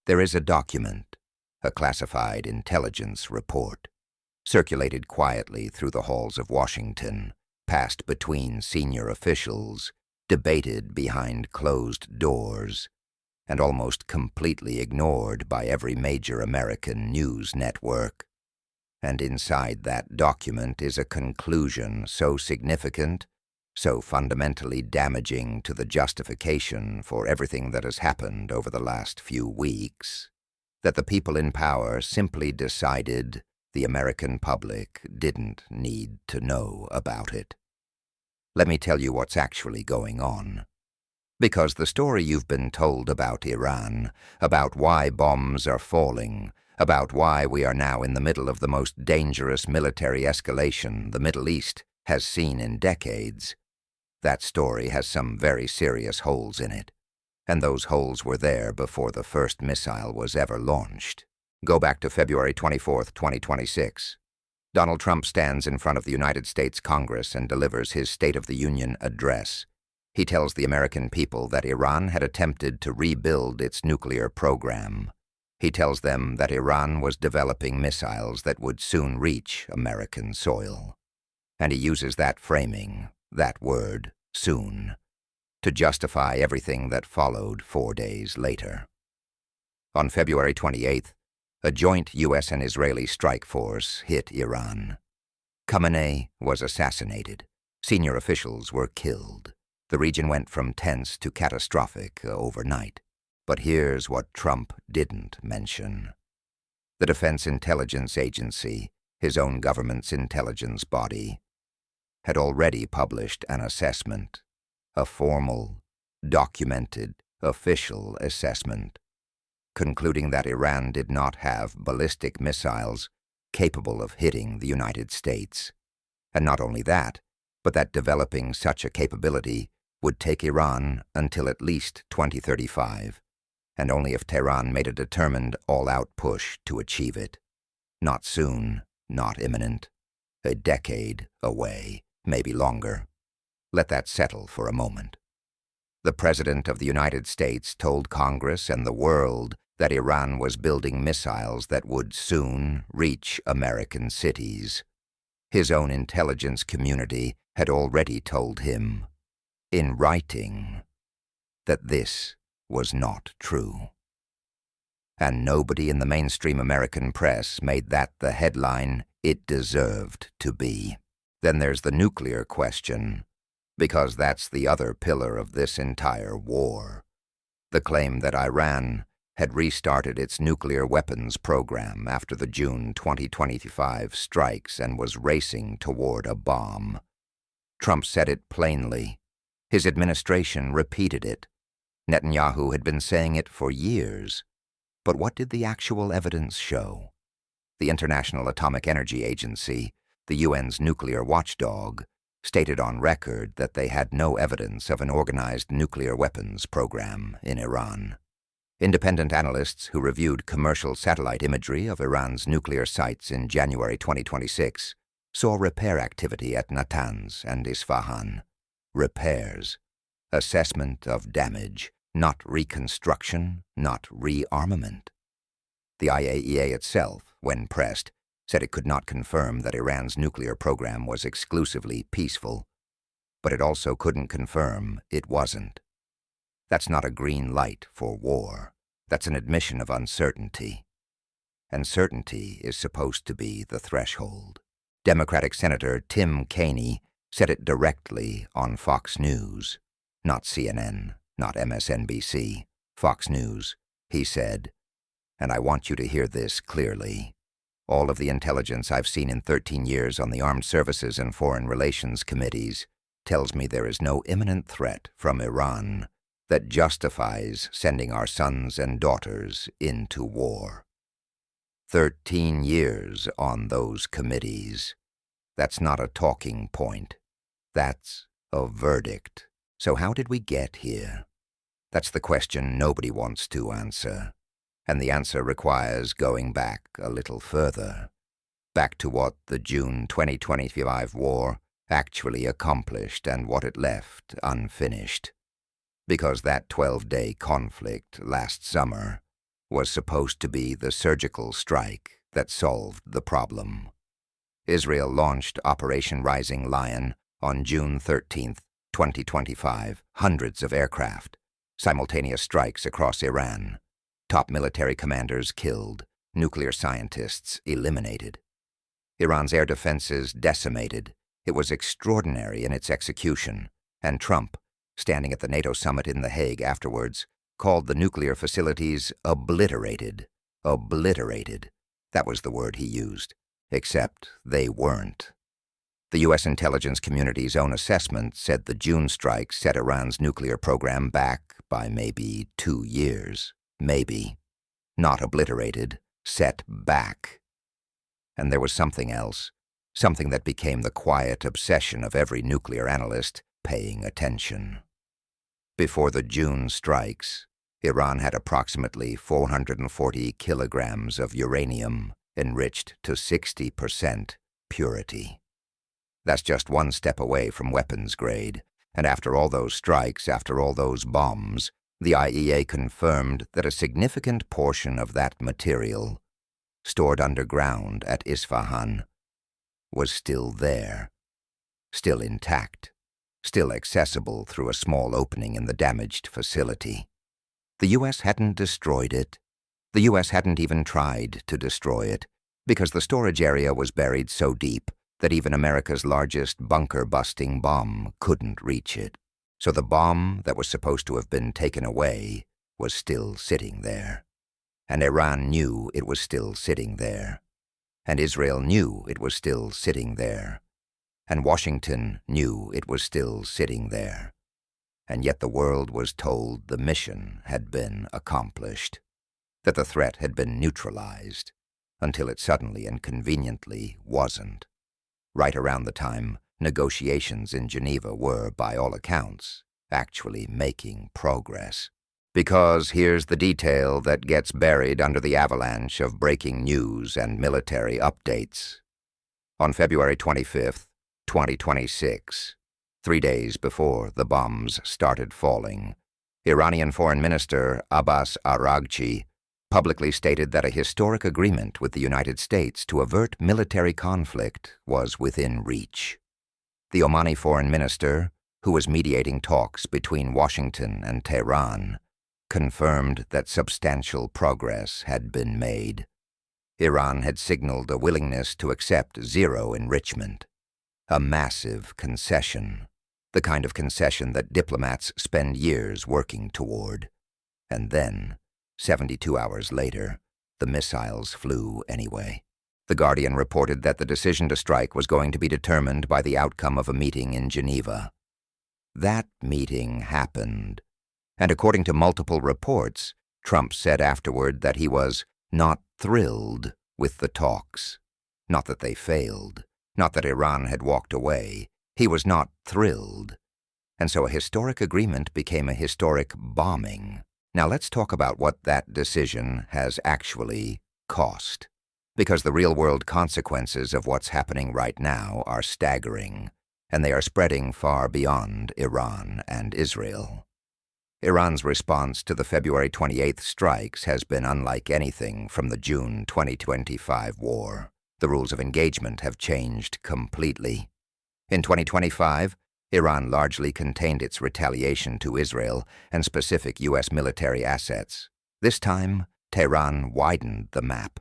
There is a document, a classified intelligence report, circulated quietly through the halls of Washington, passed between senior officials, debated behind closed doors, and almost completely ignored by every major American news network. And inside that document is a conclusion so significant, so fundamentally damaging to the justification for everything that has happened over the last few weeks, that the people in power simply decided the American public didn't need to know about it. Let me tell you what's actually going on. Because the story you've been told about Iran, about why bombs are falling, about why we are now in the middle of the most dangerous military escalation the Middle East has seen in decades, that story has some very serious holes in it. And those holes were there before the first missile was ever launched. Go back to February 24th, 2026. Donald Trump stands in front of the United States Congress and delivers his State of the Union address. He tells the American people that Iran had attempted to rebuild its nuclear program. He tells them that Iran was developing missiles that would soon reach American soil. And he uses that framing, that word, soon, to justify everything that followed 4 days later. On February 28th, a joint U.S. and Israeli strike force hit Iran. Khamenei was assassinated. Senior officials were killed. The region went from tense to catastrophic overnight. But here's what Trump didn't mention. The Defense Intelligence Agency, his own government's intelligence body, had already published an assessment, a formal, documented, official assessment, concluding that Iran did not have ballistic missiles capable of hitting the United States. And not only that, but that developing such a capability would take Iran until at least 2035, and only if Tehran made a determined all-out push to achieve it. Not soon, not imminent, a decade away, maybe longer. Let that settle for a moment. The President of the United States told Congress and the world that Iran was building missiles that would soon reach American cities. His own intelligence community had already told him, in writing, that this was not true. And nobody in the mainstream American press made that the headline it deserved to be. Then there's the nuclear question, because that's the other pillar of this entire war. The claim that Iran had restarted its nuclear weapons program after the June 2025 strikes and was racing toward a bomb. Trump said it plainly. His administration repeated it. Netanyahu had been saying it for years. But what did the actual evidence show? The International Atomic Energy Agency, the UN's nuclear watchdog, stated on record that they had no evidence of an organized nuclear weapons program in Iran. Independent analysts who reviewed commercial satellite imagery of Iran's nuclear sites in January 2026 saw repair activity at Natanz and Isfahan. Repairs. Assessment of damage, not reconstruction, not rearmament. The IAEA itself, when pressed, said it could not confirm that Iran's nuclear program was exclusively peaceful, but it also couldn't confirm it wasn't. That's not a green light for war. That's an admission of uncertainty. And certainty is supposed to be the threshold. Democratic Senator Tim Kaine said it directly on Fox News. Not CNN, not MSNBC, Fox News. He said, and I want you to hear this clearly, all of the intelligence I've seen in 13 years on the Armed Services and Foreign Relations Committees tells me there is no imminent threat from Iran that justifies sending our sons and daughters into war. 13 years on those committees. That's not a talking point. That's a verdict. So how did we get here? That's the question nobody wants to answer. And the answer requires going back a little further. Back to what the June 2025 war actually accomplished and what it left unfinished. Because that 12-day conflict last summer was supposed to be the surgical strike that solved the problem. Israel launched Operation Rising Lion on June 13, 2025. Hundreds of aircraft, simultaneous strikes across Iran, top military commanders killed, nuclear scientists eliminated. Iran's air defenses decimated. It was extraordinary in its execution, and Trump, standing at the NATO summit in The Hague afterwards, called the nuclear facilities obliterated. Obliterated. That was the word he used. Except they weren't. The U.S. intelligence community's own assessment said the June strike set Iran's nuclear program back by maybe 2 years. Maybe. Not obliterated, set back. And there was something else, something that became the quiet obsession of every nuclear analyst paying attention. Before the June strikes, Iran had approximately 440 kilograms of uranium enriched to 60% purity. That's just one step away from weapons grade, and after all those strikes, after all those bombs, the IEA confirmed that a significant portion of that material, stored underground at Isfahan, was still there, still intact, still accessible through a small opening in the damaged facility. The U.S. hadn't destroyed it. The U.S. hadn't even tried to destroy it, because the storage area was buried so deep that even America's largest bunker-busting bomb couldn't reach it. So the bomb that was supposed to have been taken away was still sitting there. And Iran knew it was still sitting there. And Israel knew it was still sitting there. And Washington knew it was still sitting there. And yet the world was told the mission had been accomplished, that the threat had been neutralized, until it suddenly and conveniently wasn't. Right around the time negotiations in Geneva were, by all accounts, actually making progress. Because here's the detail that gets buried under the avalanche of breaking news and military updates. On February 25th, 2026, 3 days before the bombs started falling, Iranian Foreign Minister Abbas Araghchi publicly stated that a historic agreement with the United States to avert military conflict was within reach. The Omani Foreign Minister, who was mediating talks between Washington and Tehran, confirmed that substantial progress had been made. Iran had signaled a willingness to accept zero enrichment, a massive concession, the kind of concession that diplomats spend years working toward. And then, 72 hours later, the missiles flew anyway. The Guardian reported that the decision to strike was going to be determined by the outcome of a meeting in Geneva. That meeting happened, and according to multiple reports, Trump said afterward that he was not thrilled with the talks. Not that they failed, not that Iran had walked away. He was not thrilled. And so a historic agreement became a historic bombing. Now let's talk about what that decision has actually cost. Because the real-world consequences of what's happening right now are staggering, and they are spreading far beyond Iran and Israel. Iran's response to the February 28th strikes has been unlike anything from the June 2025 war. The rules of engagement have changed completely. In 2025, Iran largely contained its retaliation to Israel and specific U.S. military assets. This time, Tehran widened the map.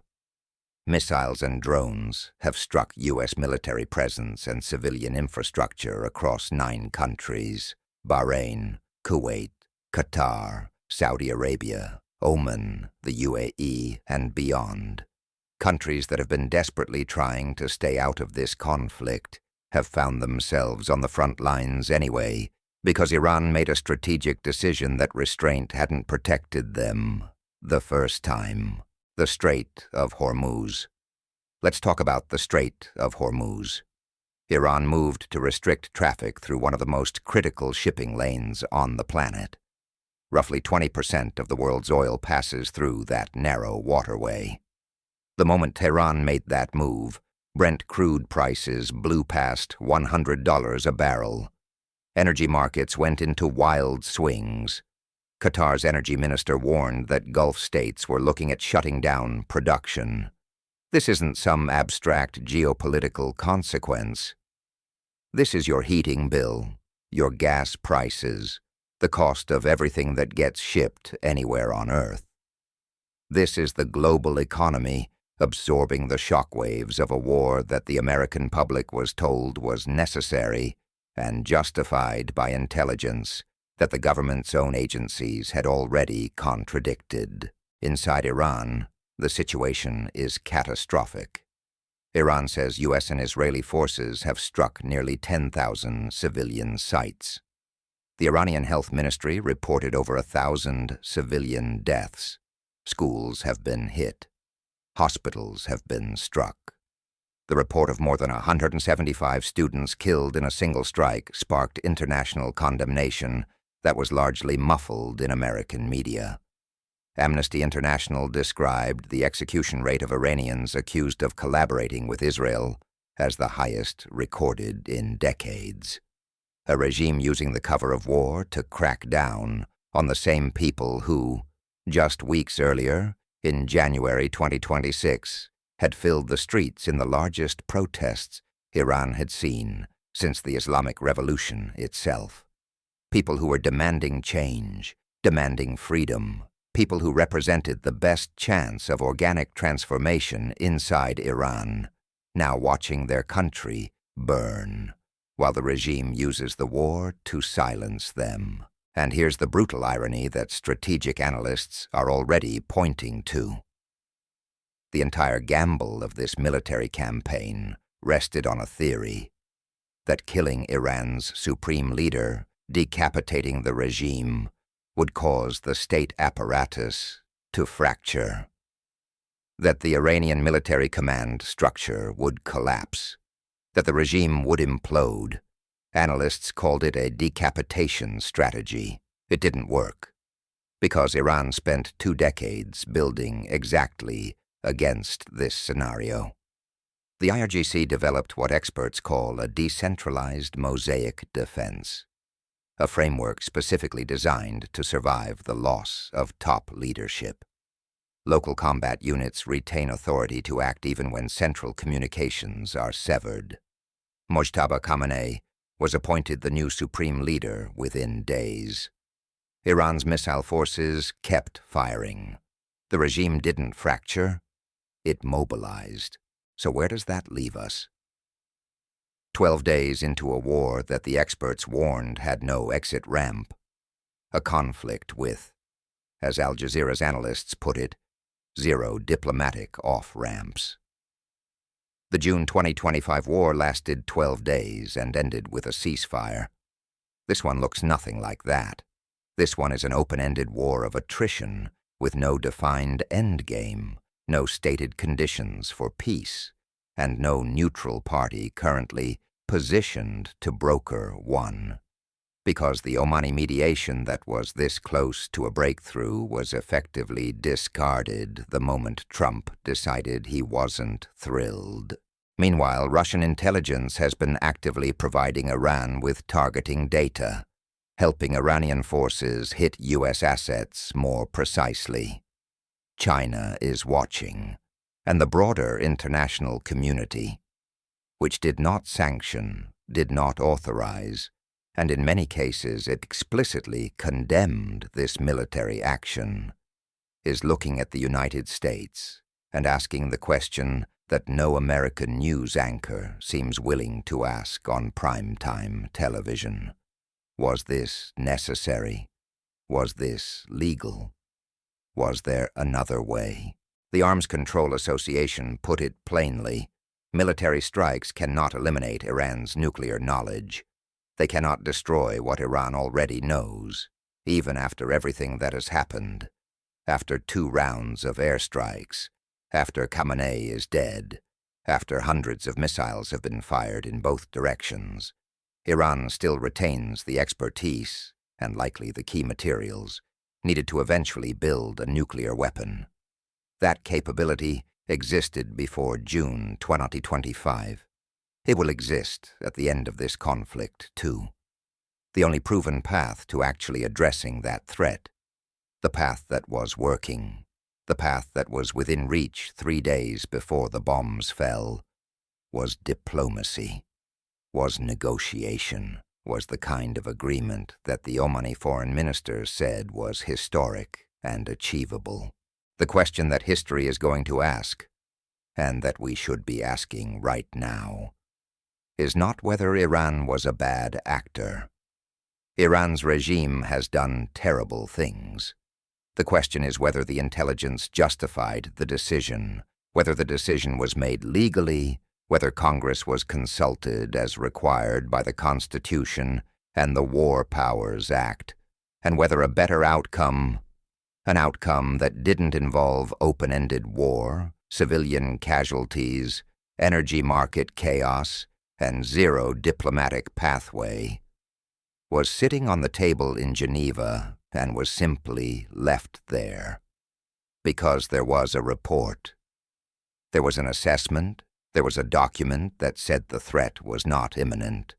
Missiles and drones have struck U.S. military presence and civilian infrastructure across 9 countries: Bahrain, Kuwait, Qatar, Saudi Arabia, Oman, the UAE, and beyond. Countries that have been desperately trying to stay out of this conflict have found themselves on the front lines anyway, because Iran made a strategic decision that restraint hadn't protected them the first time. The Strait of Hormuz. Let's talk about the Strait of Hormuz. Iran moved to restrict traffic through one of the most critical shipping lanes on the planet. Roughly 20% of the world's oil passes through that narrow waterway. The moment Tehran made that move, Brent crude prices blew past $100 a barrel. Energy markets went into wild swings. Qatar's energy minister warned that Gulf states were looking at shutting down production. This isn't some abstract geopolitical consequence. This is your heating bill, your gas prices, the cost of everything that gets shipped anywhere on Earth. This is the global economy absorbing the shockwaves of a war that the American public was told was necessary and justified by intelligence that the government's own agencies had already contradicted. Inside Iran, the situation is catastrophic. Iran says U.S. and Israeli forces have struck nearly 10,000 civilian sites. The Iranian Health Ministry reported over 1,000 civilian deaths. Schools have been hit. Hospitals have been struck. The report of more than 175 students killed in a single strike sparked international condemnation that was largely muffled in American media. Amnesty International described the execution rate of Iranians accused of collaborating with Israel as the highest recorded in decades. A regime using the cover of war to crack down on the same people who, just weeks earlier, in January 2026, had filled the streets in the largest protests Iran had seen since the Islamic Revolution itself. People who were demanding change, demanding freedom, people who represented the best chance of organic transformation inside Iran, now watching their country burn, while the regime uses the war to silence them. And here's the brutal irony that strategic analysts are already pointing to. The entire gamble of this military campaign rested on a theory that killing Iran's supreme leader, decapitating the regime, would cause the state apparatus to fracture, that the Iranian military command structure would collapse, that the regime would implode. Analysts called it a decapitation strategy. It didn't work, because Iran spent 2 decades building exactly against this scenario. The IRGC developed what experts call a decentralized mosaic defense, a framework specifically designed to survive the loss of top leadership. Local combat units retain authority to act even when central communications are severed. Mojtaba Khamenei was appointed the new supreme leader within days. Iran's missile forces kept firing. The regime didn't fracture, it mobilized. So where does that leave us? 12 days into a war that the experts warned had no exit ramp. A conflict with, as Al Jazeera's analysts put it, 0 diplomatic off-ramps. The June 2025 war lasted 12 days and ended with a ceasefire. This one looks nothing like that. This one is an open-ended war of attrition with no defined endgame, no stated conditions for peace, and no neutral party currently positioned to broker one. Because the Omani mediation that was this close to a breakthrough was effectively discarded the moment Trump decided he wasn't thrilled. Meanwhile, Russian intelligence has been actively providing Iran with targeting data, helping Iranian forces hit U.S. assets more precisely. China is watching, and the broader international community, which did not sanction, did not authorize, and in many cases it explicitly condemned this military action, is looking at the United States and asking the question that no American news anchor seems willing to ask on primetime television. Was this necessary? Was this legal? Was there another way? The Arms Control Association put it plainly. Military strikes cannot eliminate Iran's nuclear knowledge. They cannot destroy what Iran already knows, even after everything that has happened, after 2 rounds of airstrikes, after Khamenei is dead, after hundreds of missiles have been fired in both directions. Iran still retains the expertise, and likely the key materials, needed to eventually build a nuclear weapon. That capability existed before June 2025. It will exist at the end of this conflict, too. The only proven path to actually addressing that threat The path that was working, the path that was within reach 3 days before the bombs fell, was diplomacy, was negotiation, was the kind of agreement that the Omani foreign minister said was historic and achievable. The question that history is going to ask, and that we should be asking right now, is not whether Iran was a bad actor. Iran's regime has done terrible things. The question is whether the intelligence justified the decision, whether the decision was made legally, whether Congress was consulted as required by the Constitution and the War Powers Act, and whether a better outcome, an outcome that didn't involve open-ended war, civilian casualties, energy market chaos, and zero diplomatic pathway, was sitting on the table in Geneva and was simply left there. Because there was a report. There was an assessment. There was a document that said the threat was not imminent.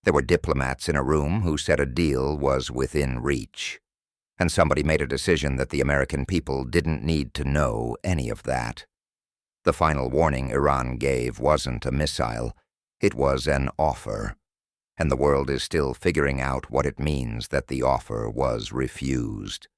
There were diplomats in a room who said a deal was within reach. And somebody made a decision that the American people didn't need to know any of that. The final warning Iran gave wasn't a missile. It was an offer. And the world is still figuring out what it means that the offer was refused.